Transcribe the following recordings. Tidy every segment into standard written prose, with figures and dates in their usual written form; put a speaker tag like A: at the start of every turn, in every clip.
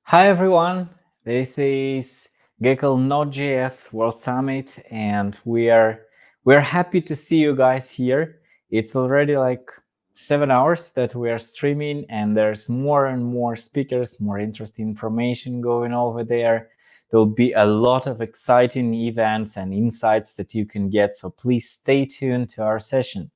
A: Hi everyone, this is Geekle Node.js World Summit, and we're happy to see you guys here. It's already like 7 hours that we are streaming, and there's more and more speakers, more interesting information going over there. There'll be a lot of exciting events and insights that you can get, so please stay tuned to our session.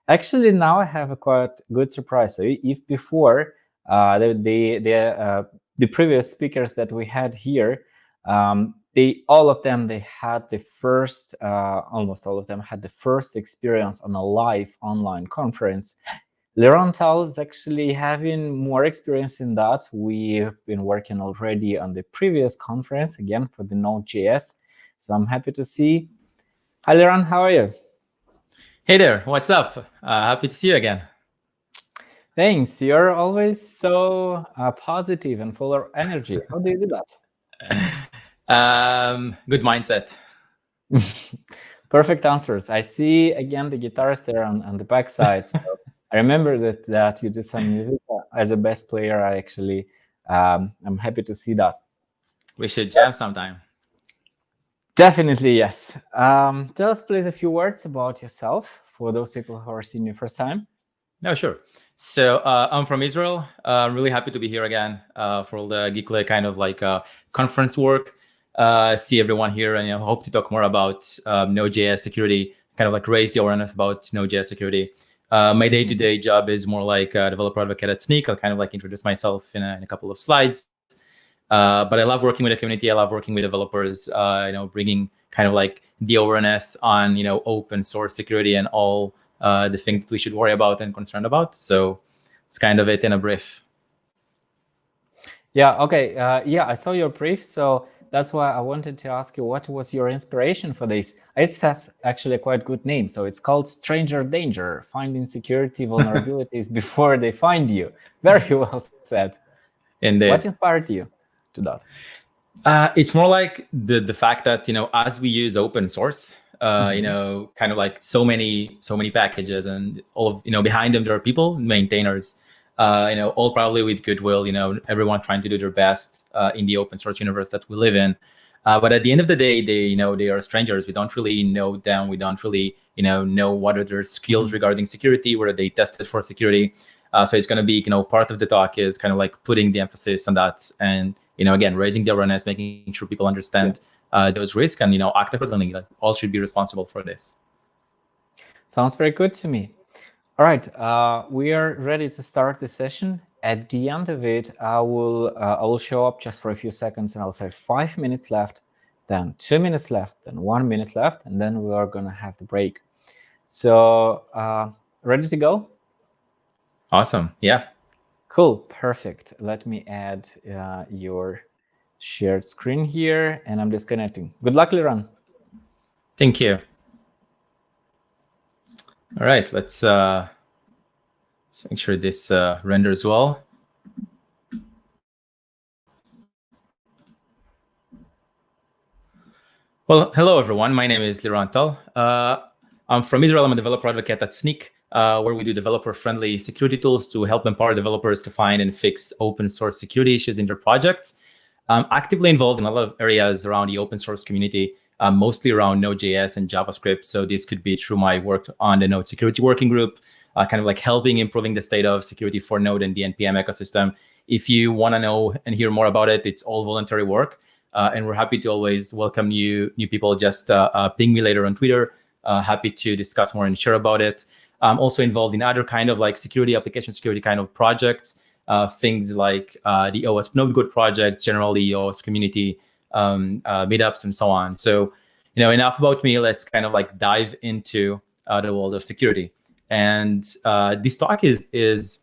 A: Actually, now I have a quite good surprise. So if before the previous speakers that we had here, all of them had the first, almost all of them had the first experience on a live online conference. Liran is actually having more experience in that. We've been working already on the previous conference again for the Node.js. So I'm happy to see. Hi Liran, how are you?
B: Hey there, what's up? Happy to see you again.
A: Thanks. You're always so positive and full of energy. How do you do
B: that? Good mindset.
A: Perfect answers. I see again the guitarist there on the backside. So I remember that you did some music as a bass player. I'm happy to see that.
B: We should jam sometime.
A: Definitely, yes. Tell us, please, a few words about yourself for those people who are seeing you first time.
B: No, sure. So I'm from Israel. I'm really happy to be here again for all the Geekle kind of like conference work. See everyone here, and hope to talk more about Node.js security, kind of like raise the awareness about Node.js security. My day-to-day job is more like a developer advocate at Sneak. I'll kind of like introduce myself in a couple of slides. But I love working with the community. I love working with developers, bringing kind of like the awareness on, open source security and all the things that we should worry about and concerned about. So it's kind of it in a brief.
A: Yeah, okay. I saw your brief. So that's why I wanted to ask you, what was your inspiration for this? It has actually a quite good name. So it's called Stranger Danger, Finding Security Vulnerabilities Before They Find You. Very well said.
B: Indeed.
A: What inspired you to that?
B: It's more like the fact that, as we use open source, kind of like so many packages, and all of, behind them there are people, maintainers, all probably with goodwill, everyone trying to do their best in the open source universe that we live in. But at the end of the day, they are strangers. We don't really know them. We don't really, know what are their skills regarding security, where they tested for security. So it's going to be, part of the talk is kind of like putting the emphasis on that, and again, raising the awareness, making sure people understand those risks, and act accordingly. Like, all should be responsible for this.
A: Sounds very good to me. All right, we are ready to start the session. At the end of it, I will show up just for a few seconds, and I'll say 5 minutes left, then 2 minutes left, then 1 minute left, and then we are gonna have the break. So ready to go?
B: Awesome. Yeah.
A: Cool. Perfect. Let me add your shared screen here, and I'm disconnecting. Good luck, Liran.
B: Thank you. All right, let's make sure this renders well. Well, hello everyone. My name is Liran. I'm from Israel. I'm a developer advocate at Sneak, where we do developer-friendly security tools to help empower developers to find and fix open source security issues in their projects. I'm actively involved in a lot of areas around the open source community, mostly around Node.js and JavaScript. So this could be through my work on the Node Security Working Group, kind of like helping improving the state of security for Node and the NPM ecosystem. If you want to know and hear more about it, it's all voluntary work. And we're happy to always welcome new people. Just ping me later on Twitter. Happy to discuss more and share about it. I'm also involved in other kind of like security, application security kind of projects. Things like the OS Node Code project, generally OS community meetups, and so on. So, enough about me. Let's kind of like dive into the world of security. And this talk is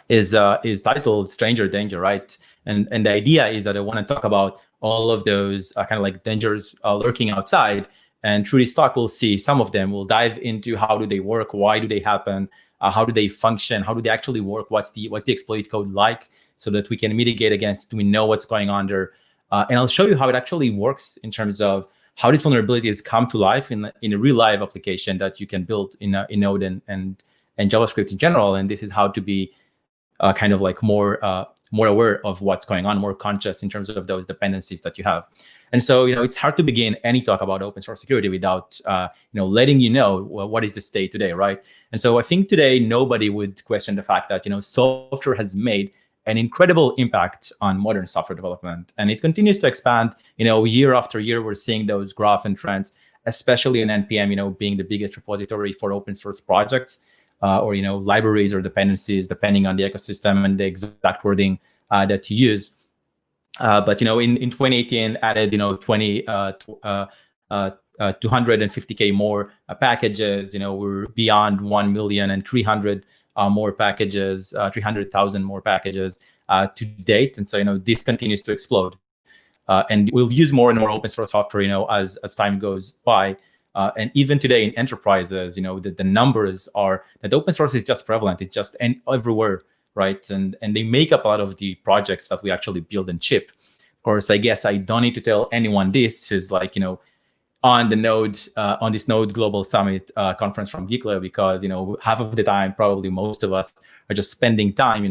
B: titled "Stranger Danger," right? And the idea is that I want to talk about all of those kind of like dangers lurking outside. And through this talk, we'll see some of them. We'll dive into how do they work, why do they happen, how do they function, how do they actually work, what's the exploit code like, so that we can mitigate against, we know what's going on there. And I'll show you how it actually works in terms of how these vulnerabilities come to life in a real live application that you can build in Node and JavaScript in general. And this is how to be kind of like more more aware of what's going on, more conscious in terms of those dependencies that you have. And so, it's hard to begin any talk about open source security without, letting you know, well, what is the state today, right? And so I think today nobody would question the fact that, software has made an incredible impact on modern software development, and it continues to expand. Year after year, we're seeing those graph and trends, especially in npm. Being the biggest repository for open source projects, or libraries or dependencies, depending on the ecosystem and the exact wording that you use. But in 2018, added 250k more packages. We're beyond 1 million and 300 more packages, 300,000 more packages to date. And so this continues to explode, and we'll use more and more open source software as time goes by. And even today in enterprises, the numbers are that open source is just prevalent. It's just everywhere, right? And they make up a lot of the projects that we actually build and ship. Of course, I guess I don't need to tell anyone this who's like, on the Node, on this Node Global Summit conference from Geekle, because half of the time, probably most of us are just spending time,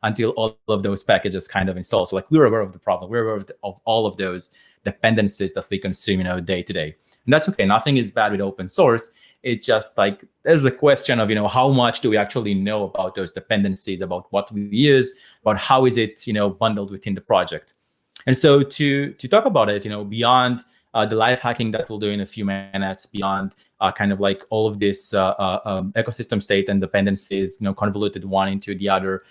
B: until all of those packages kind of install. So like we're aware of the problem, we're aware of all of those dependencies that we consume, day to day, and that's okay. Nothing is bad with open source. It's just like there's a question of how much do we actually know about those dependencies, about what we use, about how is it bundled within the project. And so to talk about it, beyond the life hacking that we'll do in a few minutes, beyond kind of like all of this ecosystem state and dependencies, convoluted one into the other,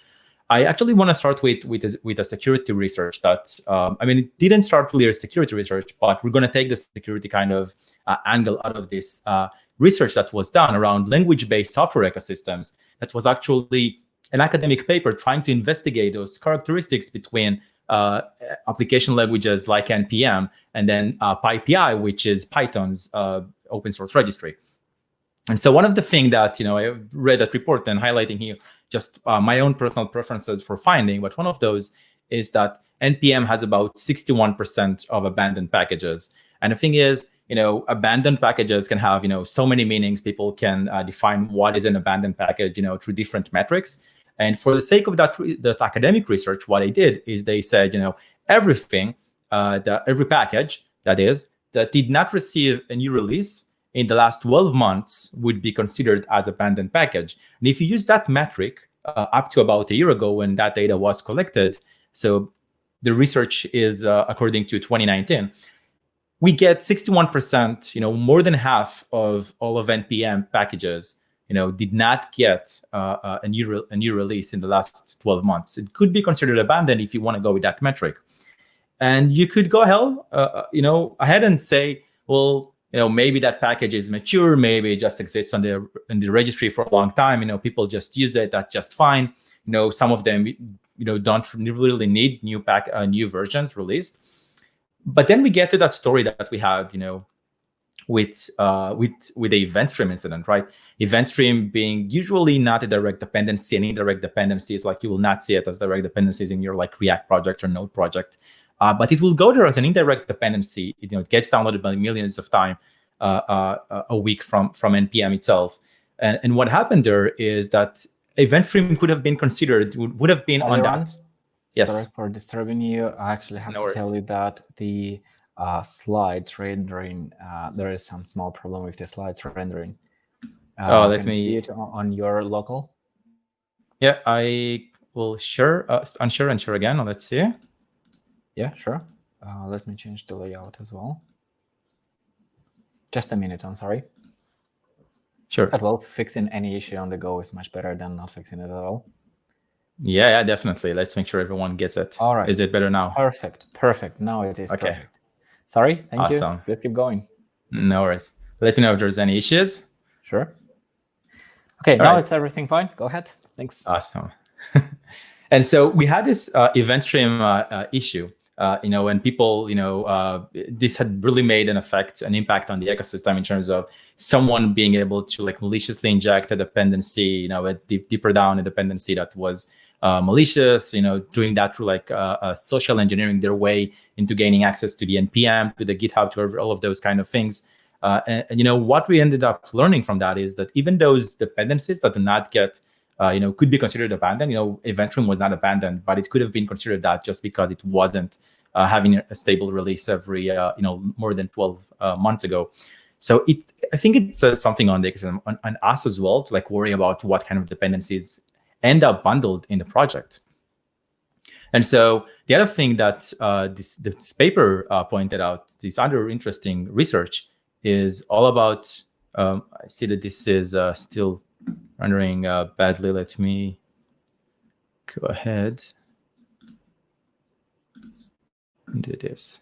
B: I actually want to start with a security research that, it didn't start really as security research, but we're going to take the security kind of angle out of this research that was done around language-based software ecosystems. That was actually an academic paper trying to investigate those characteristics between application languages like NPM and then PyPI, which is Python's open source registry. And so one of the things that I read that report and highlighting here, just my own personal preferences for finding, but one of those is that NPM has about 61% of abandoned packages. And the thing is, abandoned packages can have so many meanings. People can define what is an abandoned package through different metrics. And for the sake of that academic research, what they did is they said, everything, every package that did not receive a new release in the last 12 months would be considered as abandoned package. And if you use that metric up to about a year ago when that data was collected, so the research is according to 2019, we get 61%, more than half of all of NPM packages did not get a new release in the last 12 months. It could be considered abandoned if you want to go with that metric. And you could go ahead and say, well, maybe that package is mature, maybe it just exists in the registry for a long time. People just use it, that's just fine. Some of them, don't really need new versions released. But then we get to that story that we had, with the event stream incident, right? Event stream being usually not a direct dependency, and indirect dependencies, like you will not see it as direct dependencies in your like React project or Node project, but it will go there as an indirect dependency. It gets downloaded by millions of times a week from npm itself. And what happened there is that event stream could have been considered, would have been on
A: Liran,
B: that. Yes.
A: Sorry for disturbing you. I actually have to tell you that the slides rendering, there is some small problem with the slides rendering.
B: Let me
A: see it on your local.
B: Yeah, I will share, unshare and share again. Let's see.
A: Yeah, sure. Let me change the layout as well. Just a minute, I'm sorry.
B: Sure.
A: But well, fixing any issue on the go is much better than not fixing it at all.
B: Yeah, definitely. Let's make sure everyone gets it.
A: All right.
B: Is it better now?
A: Perfect. Now it is
B: okay.
A: Perfect. Sorry, thank
B: awesome.
A: you. Let's keep going.
B: No worries. Let me know if there's any issues.
A: Sure. Okay, now it's everything fine. Go ahead. Thanks.
B: Awesome. And so we had this event stream issue, and people, this had really made an impact on the ecosystem in terms of someone being able to like maliciously inject a dependency, deeper down a dependency that was malicious, doing that through like social engineering their way into gaining access to the NPM, to the GitHub, to all of those kind of things. And what we ended up learning from that is that even those dependencies that do not get could be considered abandoned. Event Room was not abandoned, but it could have been considered that just because it wasn't having a stable release every more than 12 months ago. So I think it says something on on us as well, to like worry about what kind of dependencies end up bundled in the project. And so the other thing that this paper pointed out, this other interesting research, is all about. I see that this is still rendering badly. Let me go ahead and do this.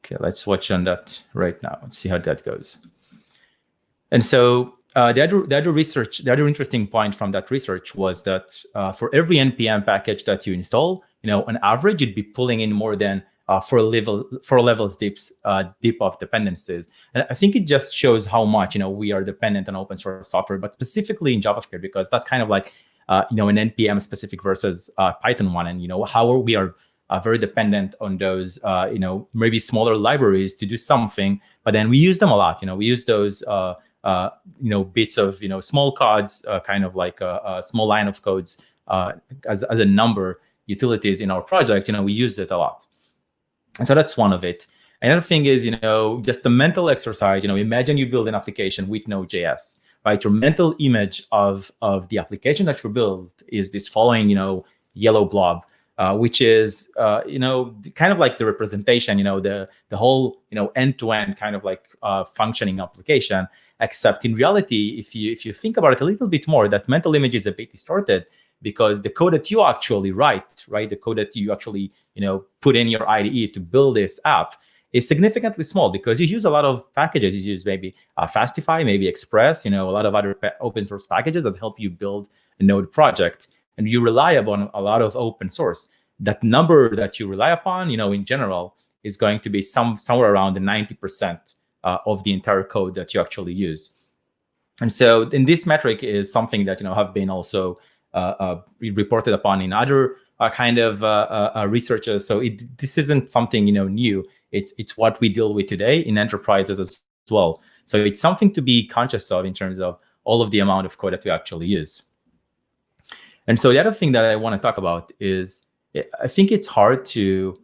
B: Okay, let's watch on that right now and see how that goes. And so the other interesting point from that research was that for every npm package that you install, on average, you'd be pulling in more than four levels deep of dependencies. And I think it just shows how much we are dependent on open source software, but specifically in JavaScript, because that's kind of like an npm specific versus Python one, and how we are very dependent on those maybe smaller libraries to do something, but then we use them a lot. We use those bits of small codes, kind of like a small line of codes as a number utilities in our project. We use it a lot, and so that's one of it. Another thing is just the mental exercise. Imagine you build an application with Node.js, right? Your mental image of the application that you build is this following yellow blob, which is kind of like the representation, the whole end-to-end kind of like functioning application. Except in reality, if you think about it a little bit more, that mental image is a bit distorted, because the code that you actually write, right, the code that you actually put in your IDE to build this app, is significantly small, because you use a lot of packages. You use maybe Fastify, maybe Express, a lot of other open source packages that help you build a Node project, and you rely upon a lot of open source. That number that you rely upon, in general, is going to be somewhere around the 90% of the entire code that you actually use. And so, in this metric is something that have been also reported upon in other kind of researches. So this isn't something new. It's what we deal with today in enterprises as well. So it's something to be conscious of in terms of all of the amount of code that we actually use. And so the other thing that I want to talk about is, I think it's hard to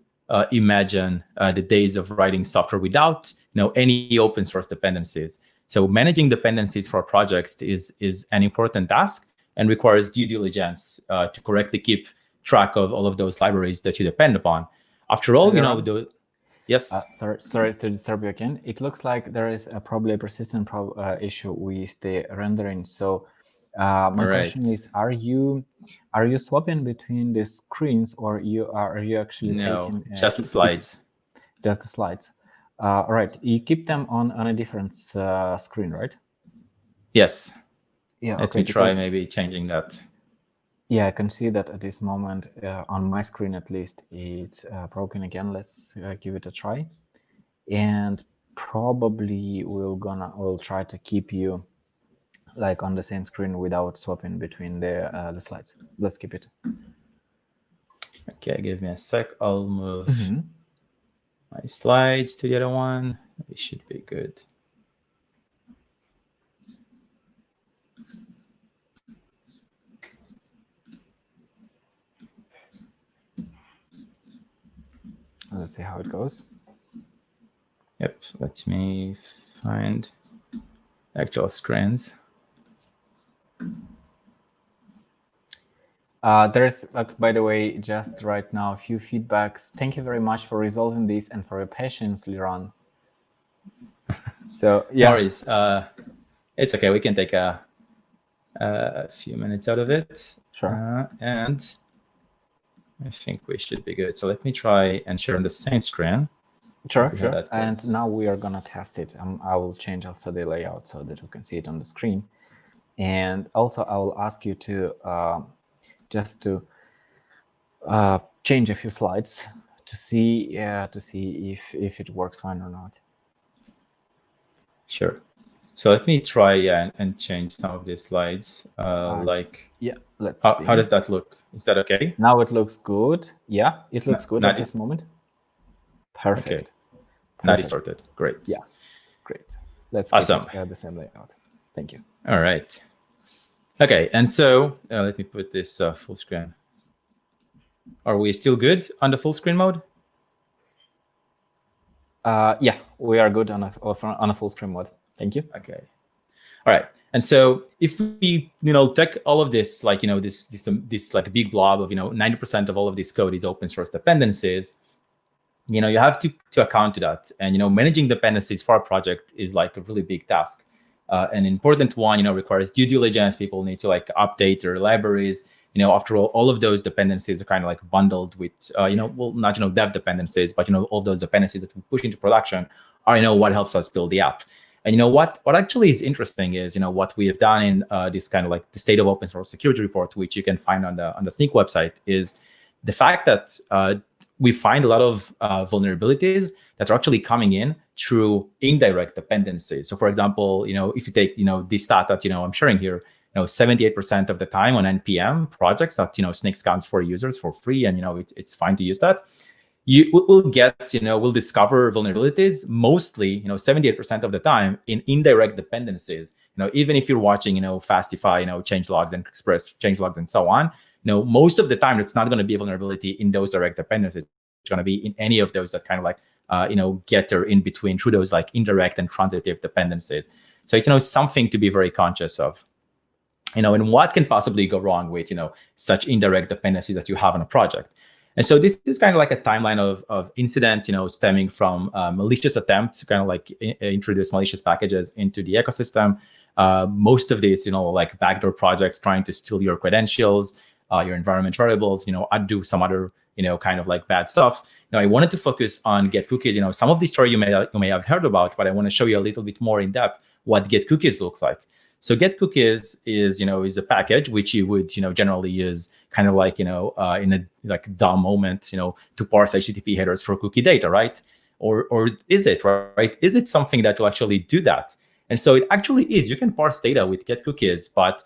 B: imagine the days of writing software without any open source dependencies. So managing dependencies for projects is an important task and requires due diligence to correctly keep track of all of those libraries that you depend upon. After all, yes.
A: Sorry to disturb you again. It looks like there is probably a persistent issue with the rendering. So my question is: Are you swapping between the screens, or are you actually taking
B: just the slides?
A: Just the slides. All right. You keep them on a different screen, right?
B: Yes.
A: Yeah.
B: Let me try maybe changing that.
A: Yeah, I can see that at this moment on my screen, at least, it's broken again. Let's give it a try, and probably we'll try to keep you like on the same screen without swapping between the slides. Let's keep it.
B: Okay, give me a sec. I'll move my slides to the other one. It should be good.
A: Let's see how it goes.
B: Yep, let me find actual screens.
A: There's, by the way, just right now, a few feedbacks. Thank you very much for resolving this and for your patience, Liran. So, yeah.
B: No worries. It's okay. We can take a few minutes out of it.
A: Sure.
B: And I think we should be good. So let me try and share on the same screen.
A: Sure. And now we are going to test it. I will change also the layout so that we can see it on the screen. And also, I will ask you to just to change a few slides to see if it works fine or not.
B: Sure. So let me try and change some of these slides.
A: Yeah, let's see.
B: How does that look? Is that okay?
A: Now it looks good. Yeah, it looks good
B: Not
A: at this moment. Perfect.
B: Not distorted. Great.
A: Yeah, great. Let's
B: Awesome.
A: keep it the same layout. Thank you.
B: All right. Okay, and so let me put this full screen. Are we still good on the full screen mode?
A: Yeah, we are good on a full screen mode. Thank you.
B: Okay. All right. And so if we, take all of this, like, this like big blob of, 90% of all of this code is open source dependencies, you have to account to that. And, managing dependencies for a project is like a really big task. An important one, requires due diligence. People need to like update their libraries. After all of those dependencies are kind of like bundled with, not, dev dependencies, but, all those dependencies that we push into production are, what helps us build the app. And what actually is interesting is, what we have done in this kind of like the state of open source security report, which you can find on the Snyk website, is the fact that we find a lot of vulnerabilities that are actually coming in through indirect dependencies. So for example, if you take, this stat that, I'm sharing here, 78% of the time on NPM projects that, Snyk scans for users for free, and, it's fine to use that. We'll discover vulnerabilities mostly, 78% of the time in indirect dependencies. Even if you're watching, Fastify, changelogs and Express changelogs and so on, most of the time it's not going to be a vulnerability in those direct dependencies. It's going to be in any of those that kind of like, getter in between through those like indirect and transitive dependencies. So, something to be very conscious of. And what can possibly go wrong with, such indirect dependencies that you have on a project. And so this is kind of like a timeline of incidents, stemming from malicious attempts to kind of like introduce malicious packages into the ecosystem. Most of these, like backdoor projects trying to steal your credentials, your environment variables, do some other, kind of like bad stuff. Now, I wanted to focus on get cookies. Some of these story you may have heard about, but I want to show you a little bit more in depth what get cookies look like. So get cookies is a package which you would, generally use kind of like, in a like DOM moment, to parse HTTP headers for cookie data, right? Or is it, right? Is it something that will actually do that? And so it actually is. You can parse data with get cookies, but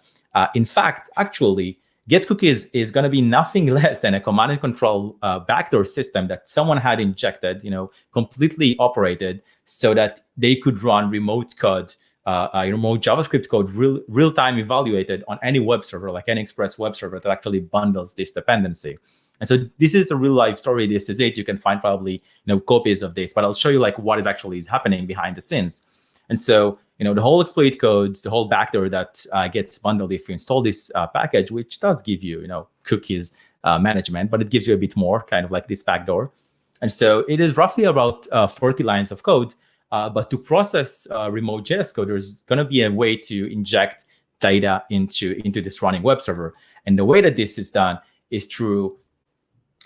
B: in fact, actually, get cookies is going to be nothing less than a command and control backdoor system that someone had injected, completely operated so that they could run remote code, remote JavaScript code real-time evaluated on any web server, like any Express web server that actually bundles this dependency. And so this is a real life story. This is it. You can find probably copies of this, but I'll show you like what is actually happening behind the scenes. And so the whole exploit codes, the whole backdoor that gets bundled if you install this package, which does give you cookies management, but it gives you a bit more, kind of like this backdoor. And so it is roughly about 40 lines of code. But to process remote JS code, there's going to be a way to inject data into this running web server. And the way that this is done is through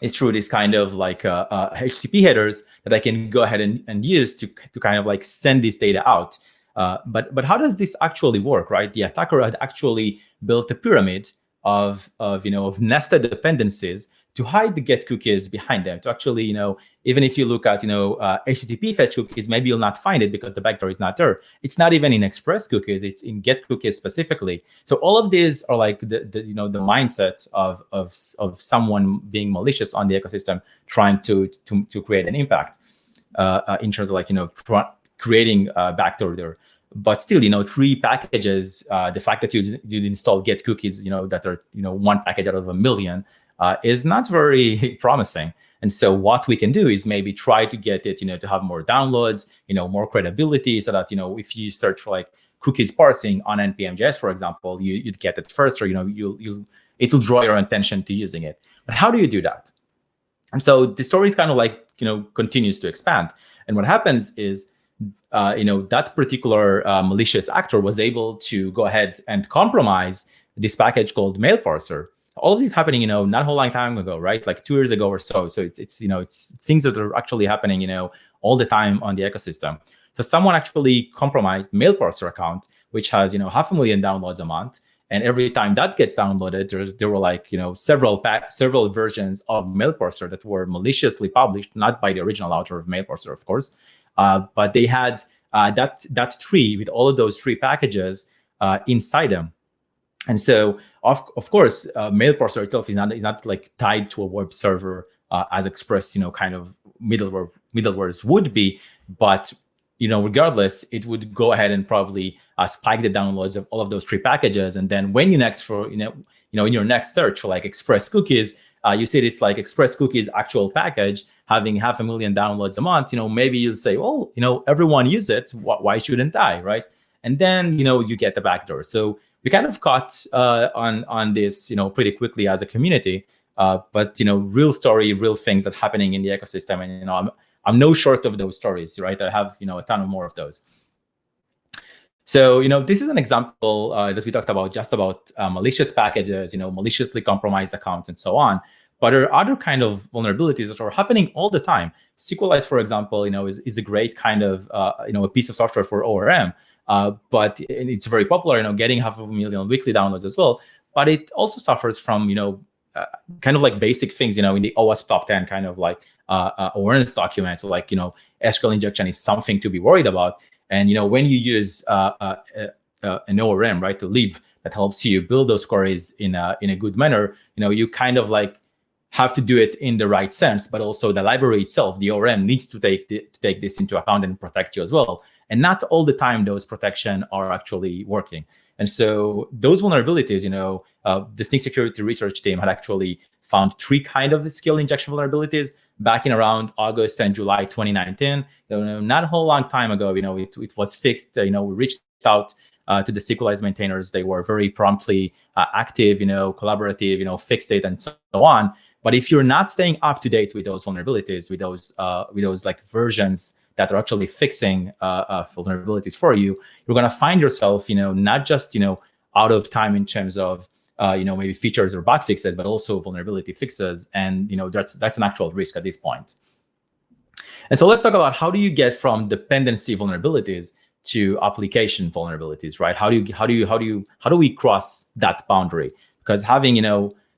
B: this kind of like HTTP headers that I can go ahead and use to kind of like send this data out. But how does this actually work, right? The attacker had actually built a pyramid of nested dependencies to hide the get cookies behind them. To actually, even if you look at, HTTP fetch cookies, maybe you'll not find it because the backdoor is not there. It's not even in Express cookies; it's in get cookies specifically. So all of these are like the mindset of someone being malicious on the ecosystem, trying to create an impact in terms of like creating backdoor there. But still, 3 packages. The fact that you install get cookies, that are one package out of a million. Is not very promising. And so what we can do is maybe try to get it, to have more downloads, more credibility, so that, if you search for like cookies parsing on npm.js, for example, you'd get it first, or, it'll draw your attention to using it. But how do you do that? And so the story is kind of like, continues to expand. And what happens is, that particular malicious actor was able to go ahead and compromise this package called mail parser. All of these happening, not a whole long time ago, right? Like 2 years ago or so. So it's things that are actually happening, all the time on the ecosystem. So someone actually compromised mail parser account, which has, 500,000 downloads a month. And every time that gets downloaded, there were like, several versions of mail parser that were maliciously published, not by the original author of mail parser, of course. But they had that tree with all of those three packages inside them. And so, of course, mail processor itself is not like tied to a web server as Express, kind of middlewares would be. But regardless, it would go ahead and probably spike the downloads of all of those three packages. And then when you next in your next search for like Express cookies, you see this like Express cookies actual package having 500,000 downloads a month. Maybe you'll say, well, everyone use it. Why shouldn't I, right? And then you get the backdoor. So we kind of caught on this pretty quickly as a community. But real story, real things that happening in the ecosystem, and I'm no short of those stories, right? I have a ton of more of those. So this is an example that we talked about, just about malicious packages, maliciously compromised accounts, and so on. But there are other kind of vulnerabilities that are happening all the time. SQLite, for example, is a great kind of a piece of software for ORM, but it's very popular, getting 500,000 weekly downloads as well. But it also suffers from kind of like basic things, in the OWASP top 10 kind of like awareness documents, like SQL injection is something to be worried about. And when you use an ORM, right, the lib that helps you build those queries in a good manner, you kind of like have to do it in the right sense, but also the library itself, the ORM, needs to take this into account and protect you as well. And not all the time those protection are actually working. And so those vulnerabilities, the Snyk security research team had actually found 3 kind of skill injection vulnerabilities back in around August and July 2019. Not a whole long time ago, it was fixed. We reached out to the SQLite maintainers. They were very promptly active, collaborative, fixed it and so on. But if you're not staying up to date with those vulnerabilities, with those like versions that are actually fixing vulnerabilities for you, you're going to find yourself, not just, out of time in terms of, maybe features or bug fixes, but also vulnerability fixes. And, that's an actual risk at this point. And so let's talk about how do you get from dependency vulnerabilities to application vulnerabilities, right? How do we cross that boundary? Because having,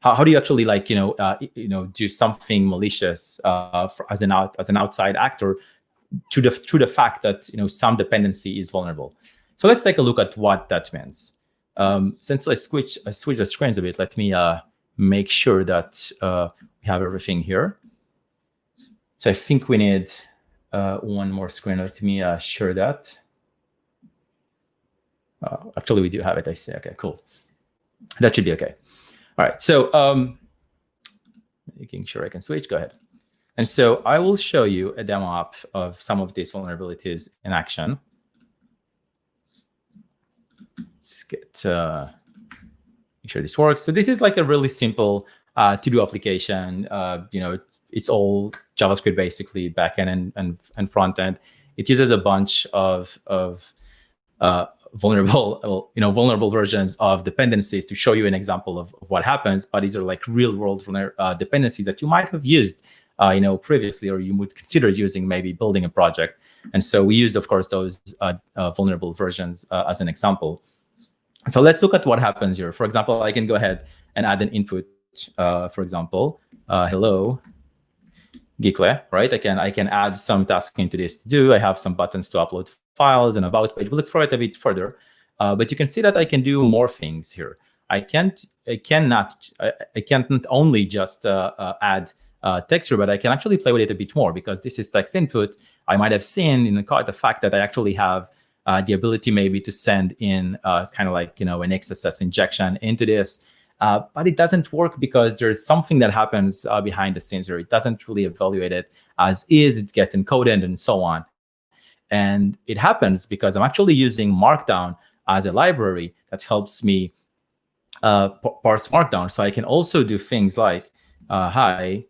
B: how do you actually like, do something malicious as an outside actor to the fact that some dependency is vulnerable. So let's take a look at what that means. Since I switch the screens a bit, let me make sure that we have everything here. So I think we need one more screen. Let me share that. Actually, we do have it. I see. Okay, cool. That should be okay. All right. So making sure I can switch. Go ahead. And so I will show you a demo app of some of these vulnerabilities in action. Let's get make sure this works. So this is like a really simple to-do application. It's all JavaScript basically, backend and front end. It uses a bunch of vulnerable versions of dependencies to show you an example of what happens. But these are like real world dependencies that you might have used previously, or you would consider using maybe building a project. And so we used, of course, those vulnerable versions as an example. So let's look at what happens here. For example, I can go ahead and add an input. For example, hello, Geekle, right? I can add some tasks into this to do. I have some buttons to upload files and about page. We'll explore it a bit further. But you can see that I can do more things here. I can't only just add text here, but I can actually play with it a bit more because this is text input. I might have seen in the fact that I actually have the ability maybe to send in kind of like, an XSS injection into this. But it doesn't work because there's something that happens behind the scenes here. It doesn't really evaluate it as is. It gets encoded and so on. And it happens because I'm actually using Markdown as a library that helps me parse Markdown. So I can also do things like, hi,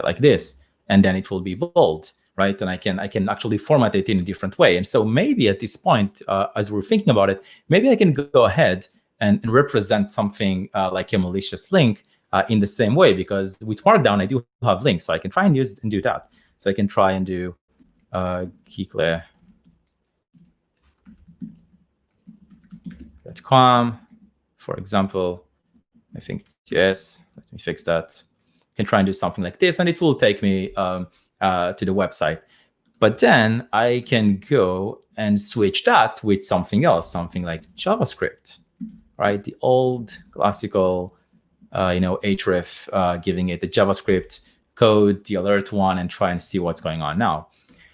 B: like this, and then it will be bold, right? And I can actually format it in a different way. And so maybe at this point, as we're thinking about it, maybe I can go ahead and represent something like a malicious link in the same way, because with Markdown, I do have links. So I can try and use and do that. So I can try and do geekle.com, for example. I think, yes, let me fix that. I can try and do something like this, and it will take me to the website. But then I can go and switch that with something else, something like JavaScript, right? The old classical, href, giving it the JavaScript code, the alert one, and try and see what's going on now.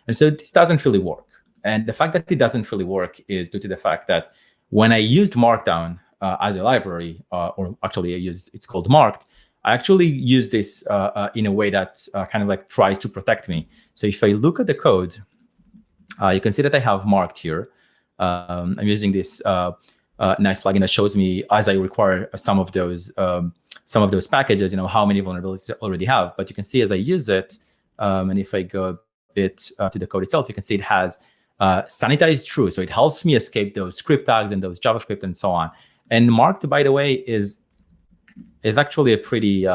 B: And so this doesn't really work. And the fact that it doesn't really work is due to the fact that when I used Markdown as a library, or actually it's called Marked, I actually use this in a way that kind of like tries to protect me. So if I look at the code, you can see that I have Marked here. I'm using this nice plugin that shows me as I require some of those packages, how many vulnerabilities I already have. But you can see as I use it, and if I go a bit to the code itself, you can see it has sanitized true. So it helps me escape those script tags and those JavaScript and so on. And Marked, by the way, is actually a pretty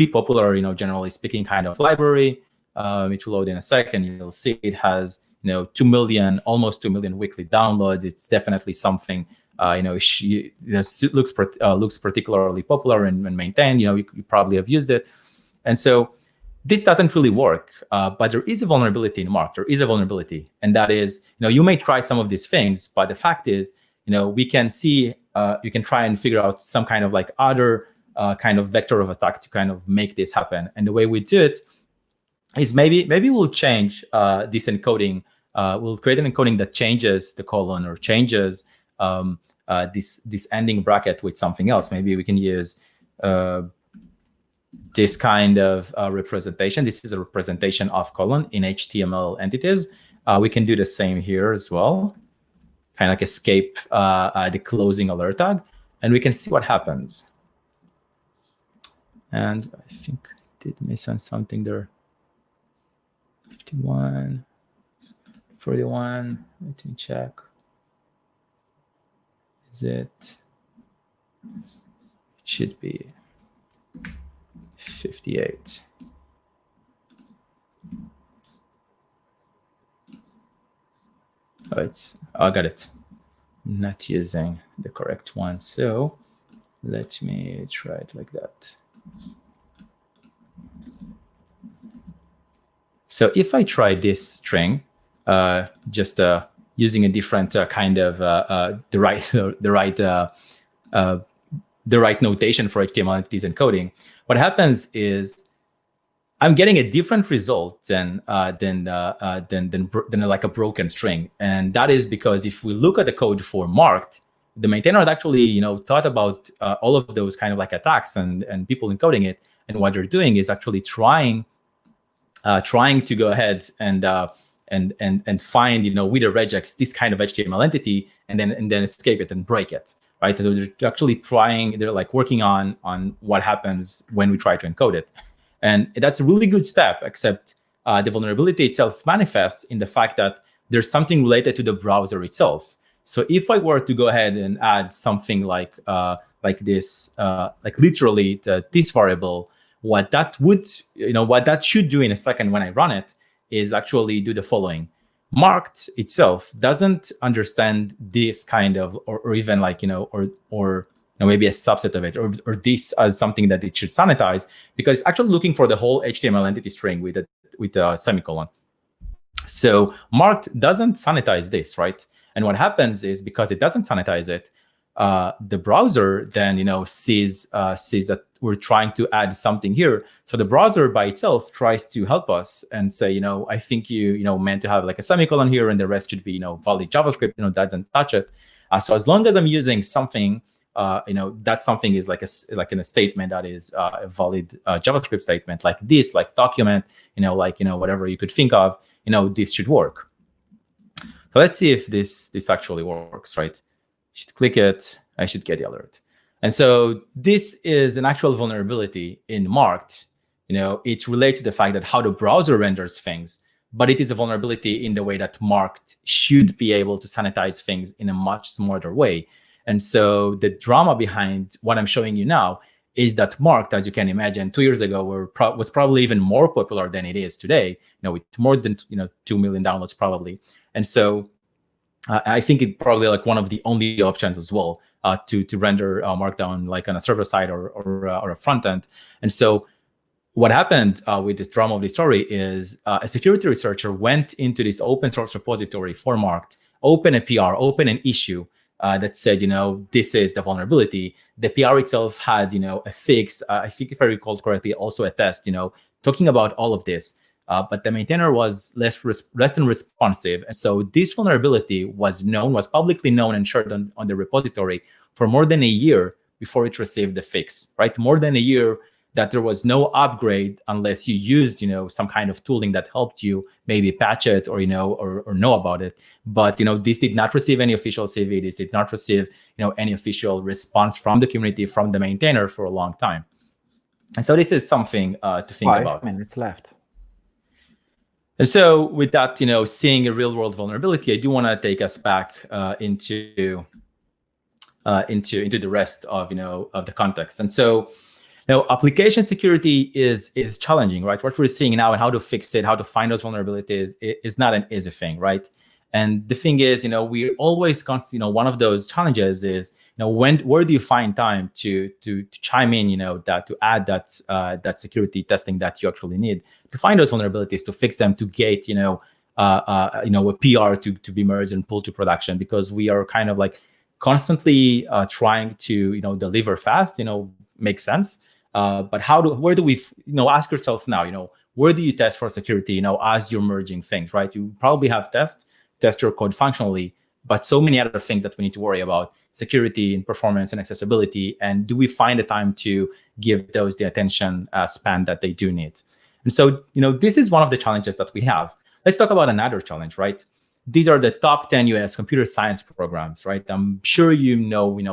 B: popular, generally speaking, kind of library. It will load in a second. You'll see it has 2 million, almost 2 million weekly downloads. It's definitely something looks particularly popular and maintained. You probably have used it, and so this doesn't really work. But there is a vulnerability in Marked. There is a vulnerability, and that is you may try some of these things, but the fact is we can see you can try and figure out some kind of like other kind of vector of attack to kind of make this happen. And the way we do it is maybe we'll change this encoding. We'll create an encoding that changes the colon or changes this ending bracket with something else. Maybe we can use this kind of representation. This is a representation of colon in HTML entities. We can do the same here as well. Kind of like escape the closing alert tag, and we can see what happens. And I think I did miss on something there. 51, 41. Let me check. Is it? It should be 58. I got it. Not using the correct one. So let me try it like that. So if I try this string, just using a different kind of the right notation for HTML entities encoding, what happens is I'm getting a different result than like a broken string, and that is because if we look at the code for Marked, the maintainer had actually thought about all of those kind of like attacks and people encoding it, and what they're doing is actually trying to go ahead and find with a regex this kind of HTML entity and then escape it and break it, right? So they're actually they're like working on what happens when we try to encode it. And that's a really good step, except the vulnerability itself manifests in the fact that there's something related to the browser itself. So if I were to go ahead and add something like this, like literally this variable, what that should do in a second when I run it is actually do the following. Marked itself doesn't understand this kind of, or even like, or maybe a subset of it, or this as something that it should sanitize, because it's actually looking for the whole HTML entity string with a semicolon. So Marked doesn't sanitize this, right? And what happens is, because it doesn't sanitize it, the browser then sees that we're trying to add something here. So the browser by itself tries to help us and say, I think you meant to have like a semicolon here, and the rest should be valid JavaScript. Doesn't touch it. So as long as I'm using something, that something is like in a statement that is a valid JavaScript statement, like this, like document, whatever you could think of, this should work. So let's see if this actually works, right? I should click it. I should get the alert. And so this is an actual vulnerability in Marked. It relates to the fact that how the browser renders things, but it is a vulnerability in the way that Marked should be able to sanitize things in a much smarter way. And so the drama behind what I'm showing you now is that Marked, as you can imagine, 2 years ago was probably even more popular than it is today, with more than 2 million downloads probably. And so I think it's probably like one of the only options as well to render Markdown like on a server side or a front end. And so what happened with this drama of the story is a security researcher went into this open source repository formarked, open a PR, open an issue that said, this is the vulnerability. The PR itself had, a fix. I think if I recall correctly, also a test, talking about all of this. But the maintainer was less than responsive. And so this vulnerability was publicly known and shared on the repository for more than a year before it received the fix, right? More than a year that there was no upgrade unless you used, some kind of tooling that helped you maybe patch it or, or know about it. But, this did not receive any official CV. This did not receive, any official response from the community, from the maintainer for a long time. And so this is something to think about.
A: 5 minutes left.
B: And so with that, seeing a real world vulnerability, I do want to take us back into the rest of, of the context. And so, application security is challenging, right? What we're seeing now and how to fix it, how to find those vulnerabilities is not an easy thing, right? And the thing is, we always one of those challenges is, where do you find time to chime in, that to add that security testing that you actually need to find those vulnerabilities, to fix them, to gate, a PR to be merged and pulled to production, because we are kind of like constantly trying to, deliver fast, makes sense. But where do we, ask yourself now, where do you test for security, as you're merging things, right? You probably have test your code functionally, but so many other things that we need to worry about: security and performance and accessibility. And do we find the time to give those the attention span that they do need? And so, this is one of the challenges that we have. Let's talk about another challenge, right? These are the top 10 US computer science programs, right? I'm sure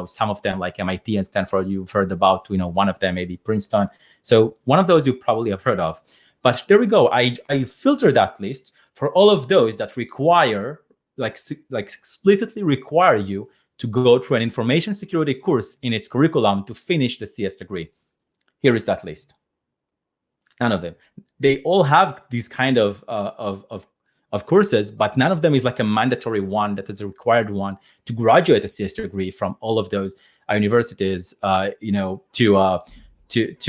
B: some of them, like MIT and Stanford. You've heard about, one of them, maybe Princeton. So one of those you probably have heard of. But there we go. I filtered that list for all of those that require, like explicitly require you to go through an information security course in its curriculum to finish the CS degree. Here is that list. None of them. They all have these kind of courses, but none of them is like a mandatory one that is a required one to graduate a CS degree from all of those universities, to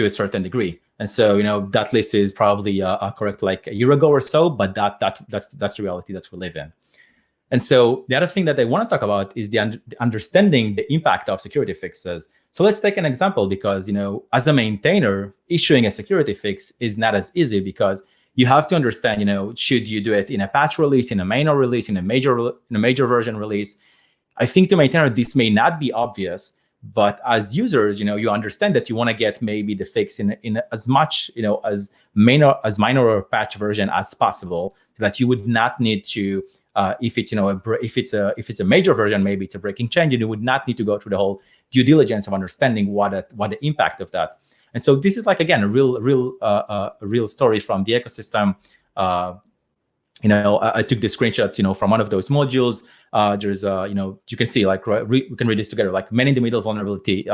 B: a certain degree. And so, that list is probably correct like a year ago or so, but that's the reality that we live in. And so the other thing that I want to talk about is the understanding the impact of security fixes. So let's take an example, because, as a maintainer, issuing a security fix is not as easy, because you have to understand, should you do it in a patch release, in a minor release, in a major version release? I think to maintainer, this may not be obvious, but as users, you understand that you want to get maybe the fix in as much, as minor or patch version as possible, so that you would not need to, if it's a major version, maybe it's a breaking change, and you would not need to go through the whole due diligence of understanding what the impact of that. And so this is like, again, a real story from the ecosystem. I took this screenshot, from one of those modules. There's you can see, like, we can read this together, like man in the middle vulnerability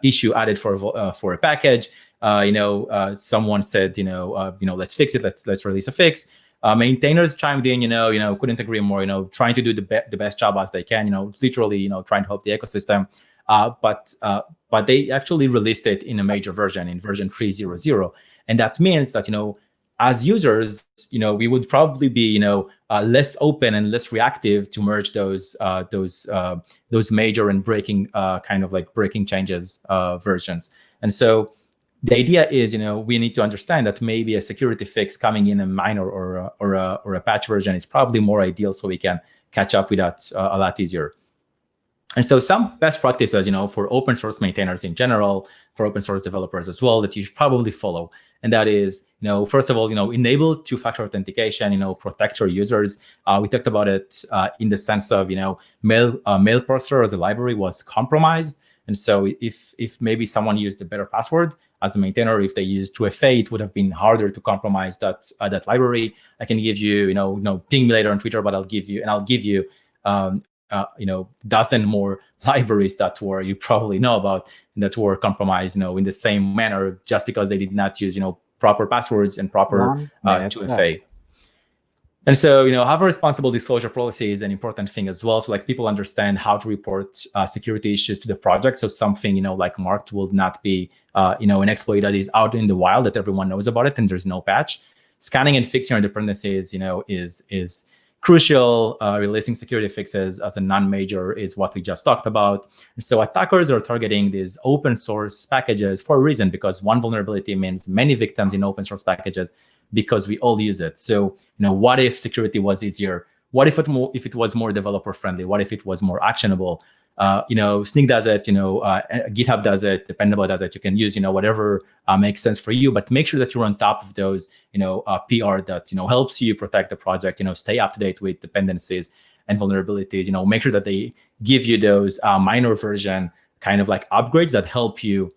B: issue added for a package. Someone said, let's fix it. Let's release a fix. Maintainers chimed in, couldn't agree more, trying to do the best job as they can, literally, trying to help the ecosystem. But they actually released it in a major version, in version 3.0.0. And that means that, as users, we would probably be, less open and less reactive to merge those major and breaking kind of like breaking changes versions. And so the idea is, we need to understand that maybe a security fix coming in a minor or a patch version is probably more ideal, so we can catch up with that a lot easier. And so some best practices, for open source maintainers in general, for open source developers as well, that you should probably follow. And that is, first of all, enable two-factor authentication, protect your users. We talked about it in the sense of, mail parser as a library was compromised. And so if maybe someone used a better password as a maintainer, if they used 2FA, it would have been harder to compromise that library. I can give you, ping me later on Twitter, but I'll give you dozen more libraries that you probably know about, that were compromised, in the same manner, just because they did not use, proper passwords and proper 2FA. And so, have a responsible disclosure policy is an important thing as well. So like people understand how to report security issues to the project. So something, like marked will not be, an exploit that is out in the wild that everyone knows about it and there's no patch. Scanning and fixing your dependencies, is crucial. Releasing security fixes as a non-major is what we just talked about. So attackers are targeting these open source packages for a reason, because one vulnerability means many victims in open source packages, because we all use it. So, what if security was easier? What if it was more developer friendly? What if it was more actionable? Snyk does it, GitHub does it, Dependable does it. You can use, whatever makes sense for you, but make sure that you're on top of those, PR that, helps you protect the project, stay up to date with dependencies and vulnerabilities, make sure that they give you those minor version kind of like upgrades that help you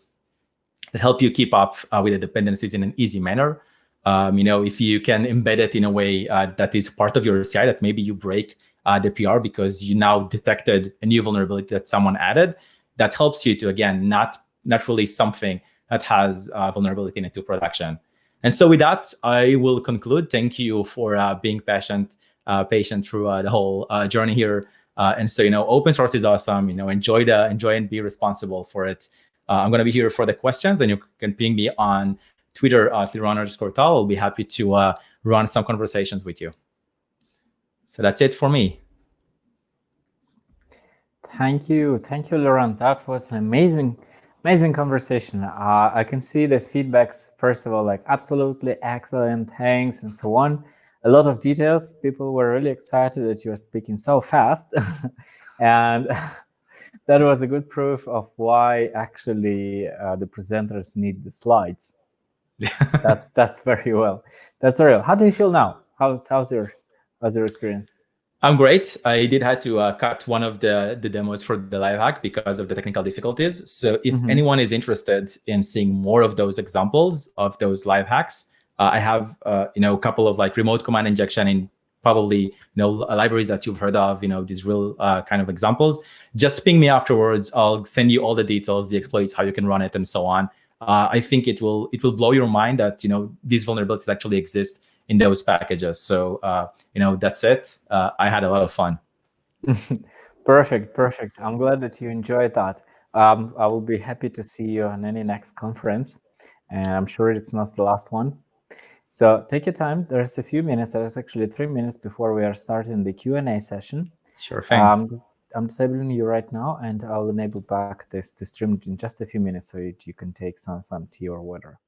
B: keep up with the dependencies in an easy manner. If you can embed it in a way that is part of your CI, that maybe you break the PR because you now detected a new vulnerability that someone added, that helps you to, again, not release something that has vulnerability into production. And so with that, I will conclude. Thank you for being patient through the whole journey here. And so, open source is awesome. Enjoy and be responsible for it. I'm going to be here for the questions, and you can ping me on Twitter, Liran_Tal. I'll be happy to run some conversations with you. So that's it for me.
A: Thank you, Liran. That was an amazing conversation. I can see the feedbacks. First of all, like absolutely excellent, thanks, and so on. A lot of details. People were really excited that you were speaking so fast, and that was a good proof of why actually the presenters need the slides. That's very well. That's very well. How do you feel now? How's your experience?
B: I'm great. I did have to cut one of the demos for the live hack because of the technical difficulties. So if anyone is interested in seeing more of those examples of those live hacks, I have a couple of like remote command injection in probably libraries that you've heard of, these real kind of examples. Just ping me afterwards. I'll send you all the details, the exploits, how you can run it, and so on. I think it will blow your mind that these vulnerabilities actually exist in those packages. So that's it. I had a lot of fun.
A: Perfect. I'm glad that you enjoyed that. I will be happy to see you on any next conference, and I'm sure it's not the last one. So take your time. There's a few minutes. There's actually 3 minutes before we are starting the Q&A session.
B: Sure thing.
A: I'm disabling you right now, and I'll enable back this stream in just a few minutes so you can take some tea or water.